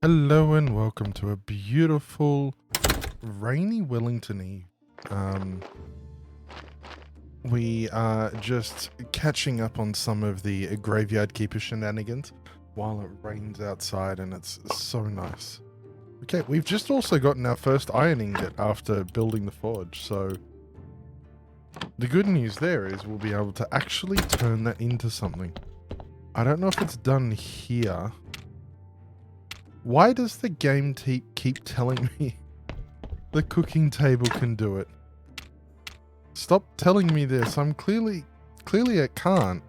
Hello and welcome to a beautiful rainy Wellington Eve. We are just catching up on some of the Graveyard Keeper shenanigans while it rains outside, and it's so nice. Okay, we've just also gotten our first iron ingot after building the forge, so the good news there is we'll be able to actually turn that into something. I don't know if it's done here. Why does the game keep telling me the cooking table can do it? Stop telling me this. I'm clearly it can't.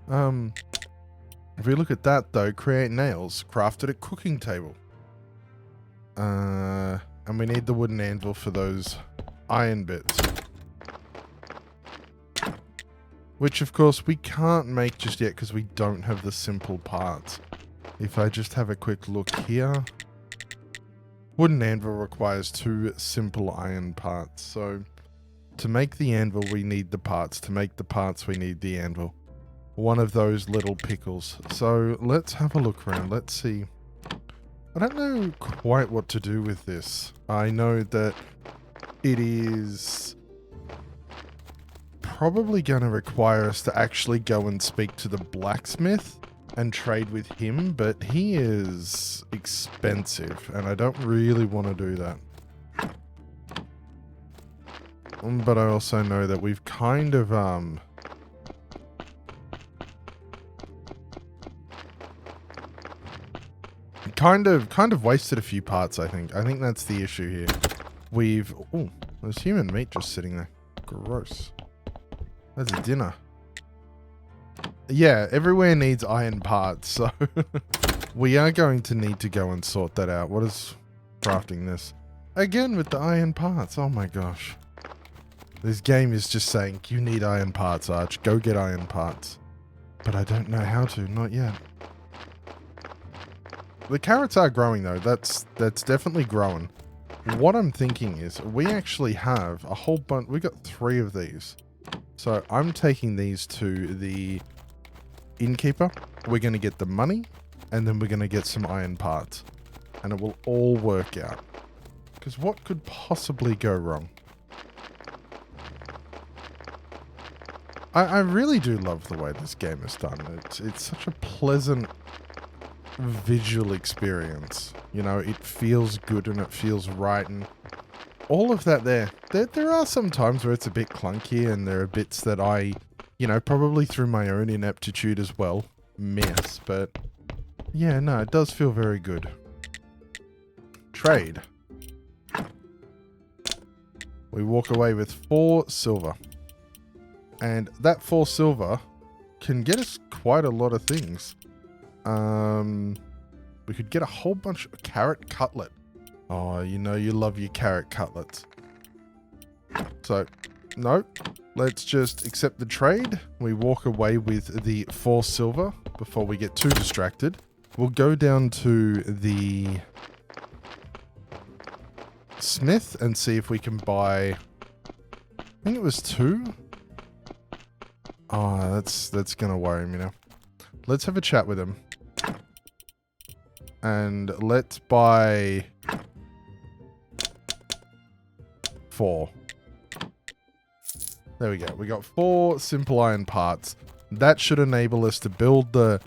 If we look at that though, create nails, crafted a cooking table. And we need the wooden anvil for those iron bits. Which of course we can't make just yet because we don't have the simple parts. If I just have a quick look here. Wooden anvil requires 2 simple iron parts. So to make the anvil, we need the parts. To make the parts, we need the anvil. One of those little pickles. So let's have a look around. Let's see. I don't know quite what to do with this. I know that it is probably going to require us to actually go and speak to the blacksmith and trade with him, but he is expensive, and I don't really want to do that. But I also know that we've kind of, kind of wasted a few parts, I think. I think that's the issue here. Oh, there's human meat just sitting there. Gross. That's dinner. Yeah, everywhere needs iron parts, so we are going to need to go and sort that out. What is crafting this? Again with the iron parts. Oh my gosh. This game is just saying, you need iron parts, Arch. Go get iron parts. But I don't know how to, not yet. The carrots are growing though. That's definitely growing. What I'm thinking is, we actually have a whole bunch. We got 3 of these. So I'm taking these to the innkeeper. We're going to get the money, and then we're going to get some iron parts, and it will all work out. Because what could possibly go wrong? I really do love the way this game is done. It's such a pleasant visual experience. You know, it feels good and it feels right, and all of that there are some times where it's a bit clunky, and there are bits that I, you know, probably through my own ineptitude as well, miss. But yeah, no, it does feel very good. Trade. We walk away with 4 silver. And that 4 silver can get us quite a lot of things. We could get a whole bunch of carrot cutlet. Oh, you know you love your carrot cutlets. So, no. Let's just accept the trade. We walk away with the 4 silver before we get too distracted. We'll go down to the smith and see if we can buy, I think it was 2. Oh, that's gonna worry me now. Let's have a chat with him. And let's buy 4. There we go. We got 4 simple iron parts. That should enable us to build the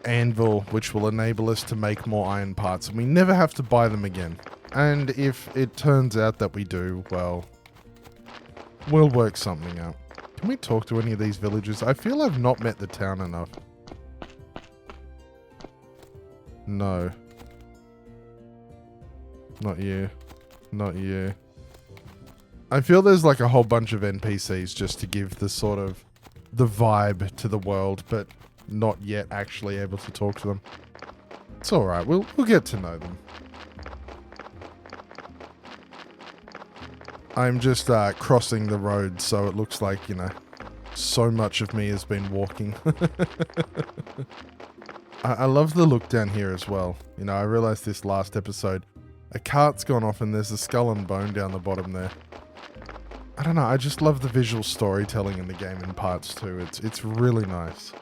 anvil, which will enable us to make more iron parts. And we never have to buy them again. And if it turns out that we do, well, we'll work something out. Can we talk to any of these villagers? I feel I've not met the town enough. No. Not you. Not you. I feel there's like a whole bunch of NPCs just to give the sort of the vibe to the world, but not yet actually able to talk to them. It's alright, we'll get to know them. I'm just crossing the road, so it looks like, you know, so much of me has been walking. I love the look down here as well. You know, I realized this last episode. A cart's gone off and there's a skull and bone down the bottom there. I don't know, I just love the visual storytelling in the game in parts too. It's really nice.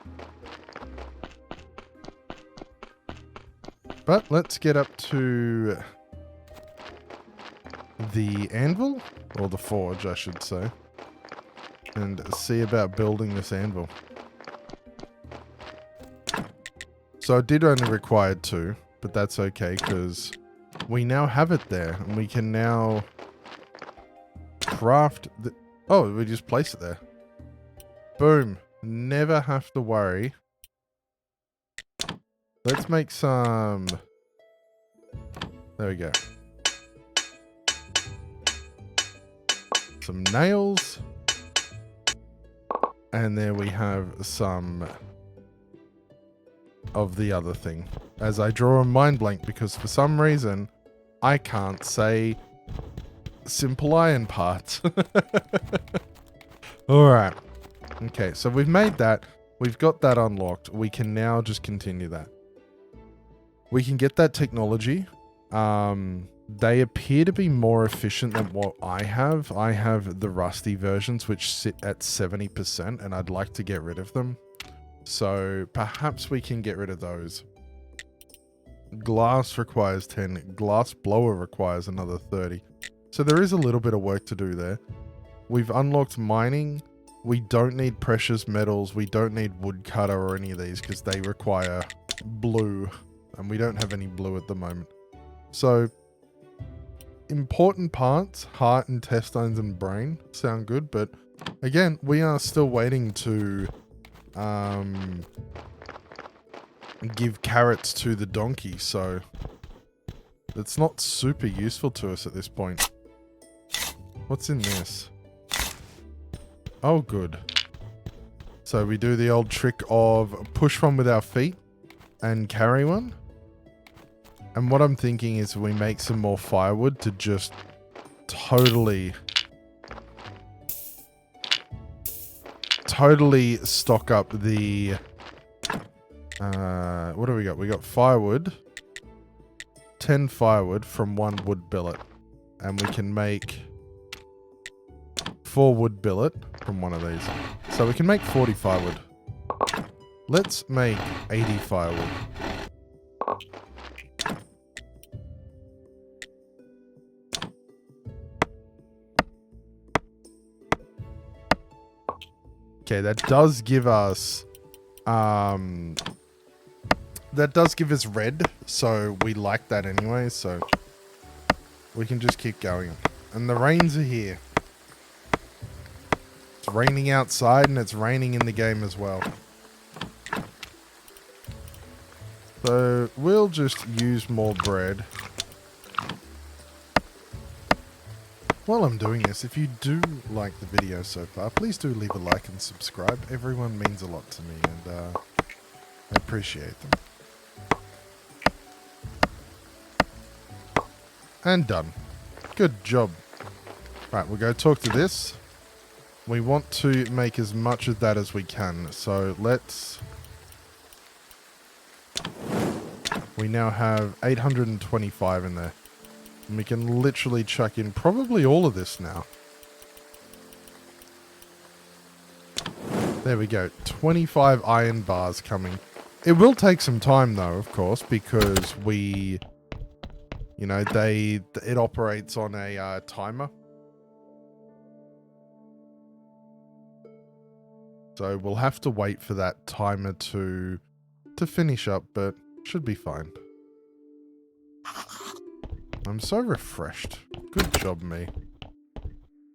But let's get up to the anvil, or the forge, I should say, and see about building this anvil. So I did only require 2, but that's okay because we now have it there, and we can now craft the... Oh, we just place it there. Boom. Never have to worry. Let's make some... There we go. Some nails. And there we have some of the other thing. As I draw a mind blank because for some reason I can't say simple iron parts. Alright. Okay, so we've made that. We've got that unlocked. We can now just continue that. We can get that technology. They appear to be more efficient than what I have. I have the rusty versions, which sit at 70%, and I'd like to get rid of them. So perhaps we can get rid of those. Glass requires 10. Glass blower requires another 30. So there is a little bit of work to do there. We've unlocked mining. We don't need precious metals. We don't need woodcutter or any of these because they require blue. And we don't have any blue at the moment. So important parts, heart, intestines, and brain sound good. But again, we are still waiting to give carrots to the donkey. So it's not super useful to us at this point. What's in this? Oh, good. So we do the old trick of push one with our feet and carry one. And what I'm thinking is we make some more firewood to just totally stock up the... what do we got? We got firewood. 10 firewood from 1 wood billet. And we can make 4 wood billet from one of these. So we can make 40 firewood. Let's make 80 firewood. Okay, that does give us red, so we like that anyway, so we can just keep going. And the rains are here. It's raining outside and it's raining in the game as well. So we'll just use more bread. While I'm doing this, if you do like the video so far, please do leave a like and subscribe. Everyone means a lot to me, and I appreciate them. And done. Good job. Right, we'll go talk to this. We want to make as much of that as we can, so let's... We now have 825 in there. And we can literally chuck in probably all of this now. There we go. 25 iron bars coming. It will take some time though, of course, because we... You know, it operates on a timer. So we'll have to wait for that timer to finish up, but should be fine. I'm so refreshed. Good job, me.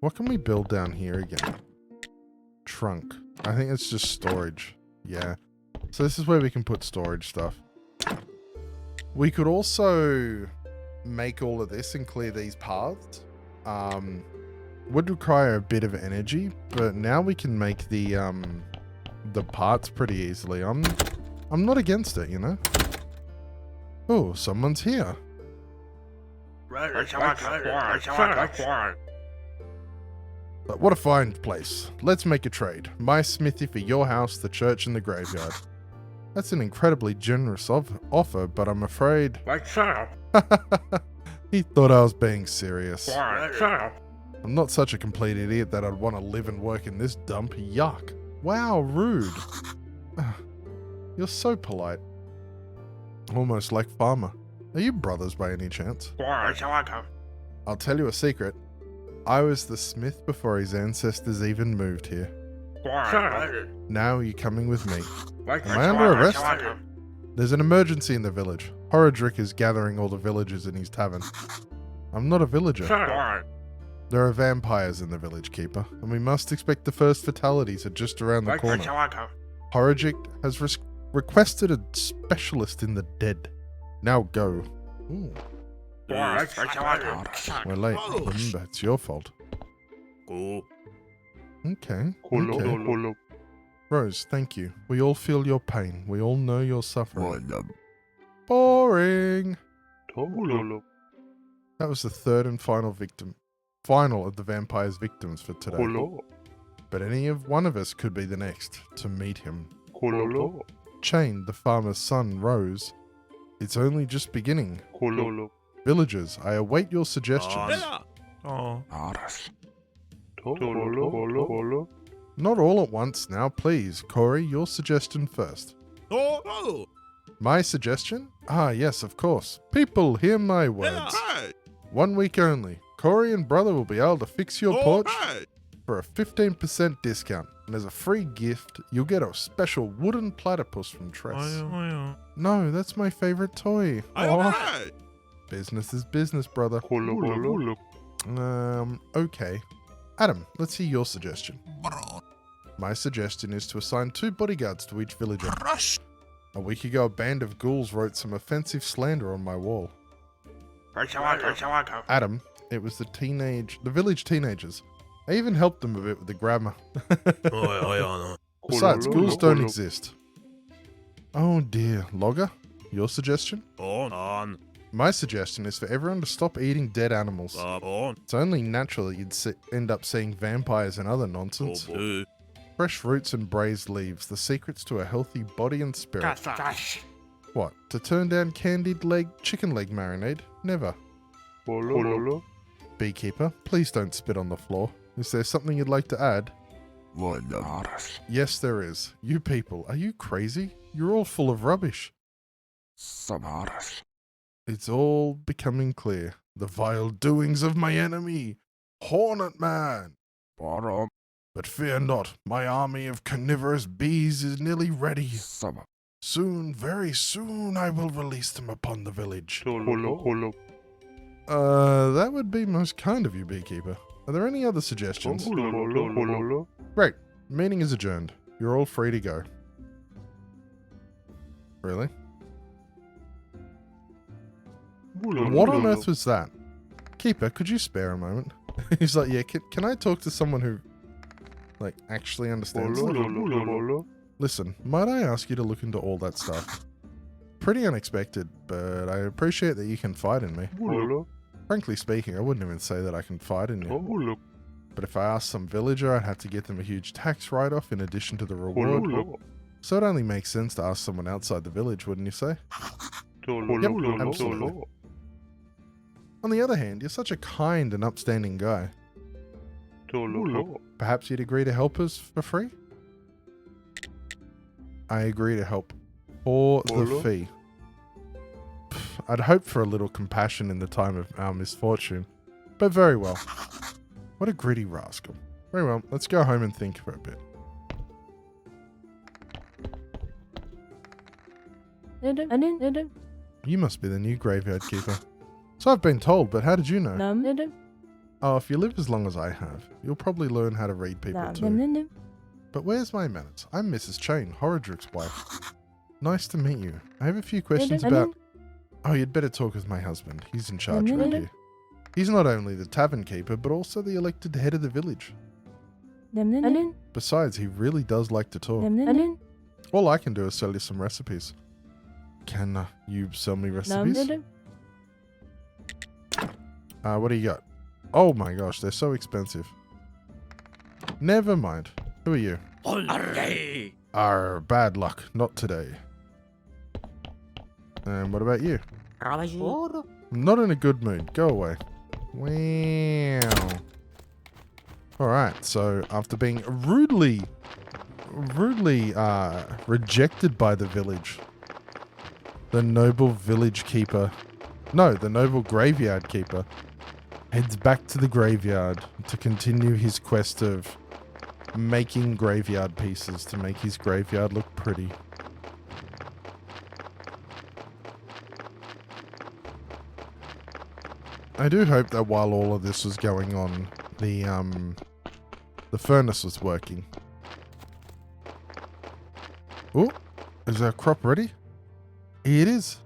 What can we build down here again? Trunk. I think it's just storage. Yeah. So this is where we can put storage stuff. We could also make all of this and clear these paths. Would require a bit of energy, but now we can make the parts pretty easily. I'm not against it, you know? Oh, someone's here. But what a fine place. Let's make a trade. My smithy for your house, the church, and the graveyard. That's an incredibly generous offer, but I'm afraid... He thought I was being serious. I'm not such a complete idiot that I'd want to live and work in this dump. Yuck. Wow, rude. You're so polite. Almost like Farmer. Are you brothers by any chance? I'll tell you a secret. I was the smith before his ancestors even moved here. Now you're coming with me. Am I under arrest? There's an emergency in the village. Horadric is gathering all the villagers in his tavern. I'm not a villager. There are vampires in the village, Keeper, and we must expect the first fatalities are just around the corner. Horadric has requested a specialist in the dead. Now go. Ooh. We're late. Remember, it's your fault. Okay. Rose, thank you. We all feel your pain. We all know you're suffering. Boring. That was the third and final of the vampire's victims for today. But one of us could be the next to meet him. Chain, the farmer's son, Rose. It's only just beginning. Villagers, I await your suggestions. Not all at once now, please. Corey, your suggestion first. My suggestion? Ah, yes, of course. People, hear my words. 1 week only. Corey and brother will be able to fix your porch for a 15% discount. And as a free gift, you'll get a special wooden platypus from Tress. No, that's my favorite toy. Aw. Business is business, brother. Okay. Adam, let's hear your suggestion. My suggestion is to assign 2 bodyguards to each villager. A week ago, a band of ghouls wrote some offensive slander on my wall. Adam, it was the village teenagers. I even helped them a bit with the grammar. Besides, ghouls don't exist. Oh dear. Logger, your suggestion? My suggestion is for everyone to stop eating dead animals. It's only natural that you'd end up seeing vampires and other nonsense. Fresh roots and braised leaves, the secrets to a healthy body and spirit. What, to turn down candied chicken leg marinade? Never. Beekeeper, please don't spit on the floor. Is there something you'd like to add? Yes, there is. You people, are you crazy? You're all full of rubbish. It's all becoming clear. The vile doings of my enemy, Hornet Man. But fear not, my army of carnivorous bees is nearly ready. Soon, very soon, I will release them upon the village. That would be most kind of you, Beekeeper. Are there any other suggestions? Great. Meeting is adjourned. You're all free to go. Really? What on earth was that? Keeper, could you spare a moment? He's like, yeah, can I talk to someone who, actually understands it? Listen, might I ask you to look into all that stuff? Pretty unexpected, but I appreciate that you can fight in me. Frankly speaking, I wouldn't even say that I can fight in you. But if I asked some villager, I'd have to get them a huge tax write-off in addition to the reward. So it only makes sense to ask someone outside the village, wouldn't you say? Yep, absolutely. On the other hand, you're such a kind and upstanding guy. Perhaps you'd agree to help us for free? I agree to help. For the fee. I'd hope for a little compassion in the time of our misfortune. But very well. What a greedy rascal. Very well, let's go home and think for a bit. You must be the new graveyard keeper. So I've been told, but how did you know? Oh, if you live as long as I have, you'll probably learn how to read people too. But where's my manners? I'm Mrs. Chain, Horadric's wife. Nice to meet you. I have a few questions about... Oh, you'd better talk with my husband. He's in charge around here. He's not only the tavern keeper, but also the elected head of the village. Besides, he really does like to talk. All I can do is sell you some recipes. Can you sell me recipes? What do you got? Oh my gosh, they're so expensive. Never mind. Who are you? Bad luck. Not today. And what about you? I'm not in a good mood. Go away. Wow. Alright, so after being rudely rejected by the village, the noble village keeper No, the noble graveyard keeper heads back to the graveyard to continue his quest of making graveyard pieces to make his graveyard look pretty. I do hope that while all of this was going on, the furnace was working. Oh, is our crop ready? It is.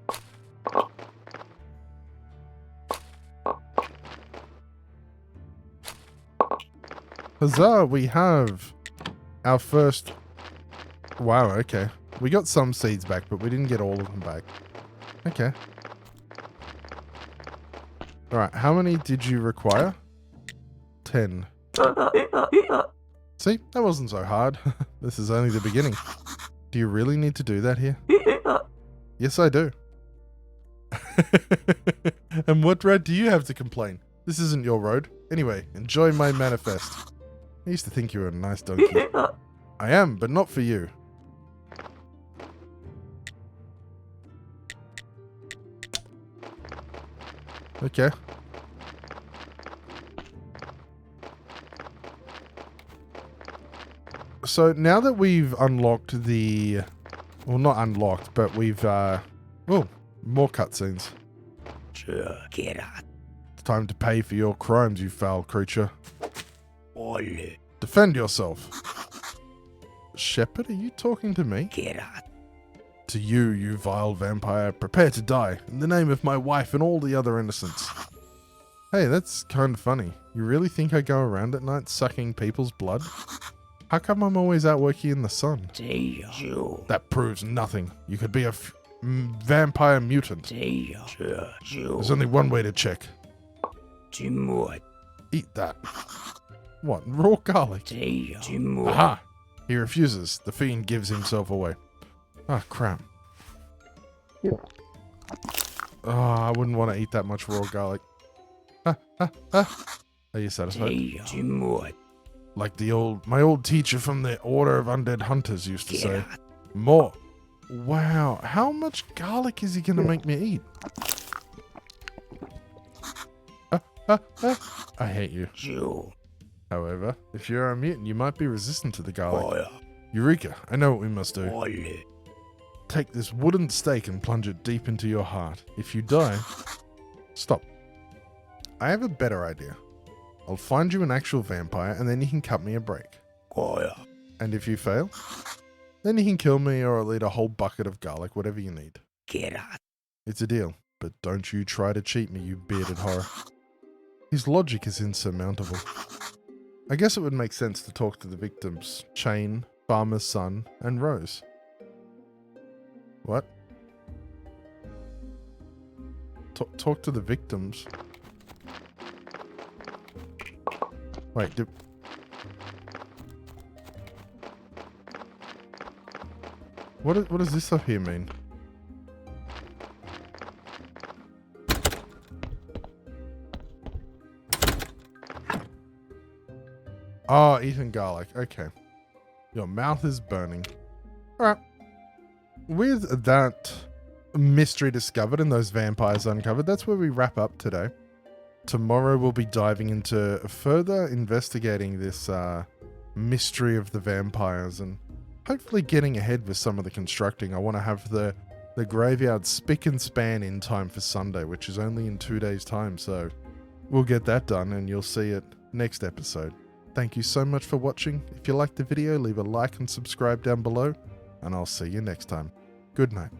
Huzzah, we have our first... Wow, okay. We got some seeds back, but we didn't get all of them back. Okay. Alright, how many did you require? 10. See, that wasn't so hard. This is only the beginning. Do you really need to do that here? Yes, I do. And what right do you have to complain? This isn't your road. Anyway, enjoy my manifest. I used to think you were a nice donkey. I am, but not for you. Okay. So now that we've unlocked the... Well, not unlocked, but we've... Oh, more cutscenes. It's time to pay for your crimes, you foul creature. Defend yourself. Shepherd, are you talking to me? To you, you vile vampire, prepare to die, in the name of my wife and all the other innocents. Hey, that's kind of funny. You really think I go around at night sucking people's blood? How come I'm always out working in the sun? That proves nothing. You could be a vampire mutant. There's only one way to check. Eat that. What, raw garlic? Aha! He refuses. The fiend gives himself away. Ah, crap. Oh, I wouldn't want to eat that much raw garlic. Are you satisfied? Like my old teacher from the Order of Undead Hunters used to say. More. Wow, how much garlic is he going to make me eat? I hate you. However, if you're a mutant, you might be resistant to the garlic. Eureka, I know what we must do. Take this wooden stake and plunge it deep into your heart. If you die... Stop. I have a better idea. I'll find you an actual vampire and then you can cut me a break. And if you fail, then you can kill me or I'll eat a whole bucket of garlic, whatever you need. It's a deal, but don't you try to cheat me, you bearded horror. His logic is insurmountable. I guess it would make sense to talk to the victims, Chain, Farmer's Son, and Rose. What? Talk to the victims? Wait, what does this up here mean? Oh, eating garlic. Okay. Your mouth is burning. Alright. With that mystery discovered and those vampires uncovered, that's where we wrap up today. Tomorrow we'll be diving into further investigating this mystery of the vampires and hopefully getting ahead with some of the constructing. I want to have the graveyard spick and span in time for Sunday, which is only in 2 days' time, so we'll get that done and you'll see it next episode. Thank you so much for watching. If you liked the video, leave a like and subscribe down below, and I'll see you next time. Good night.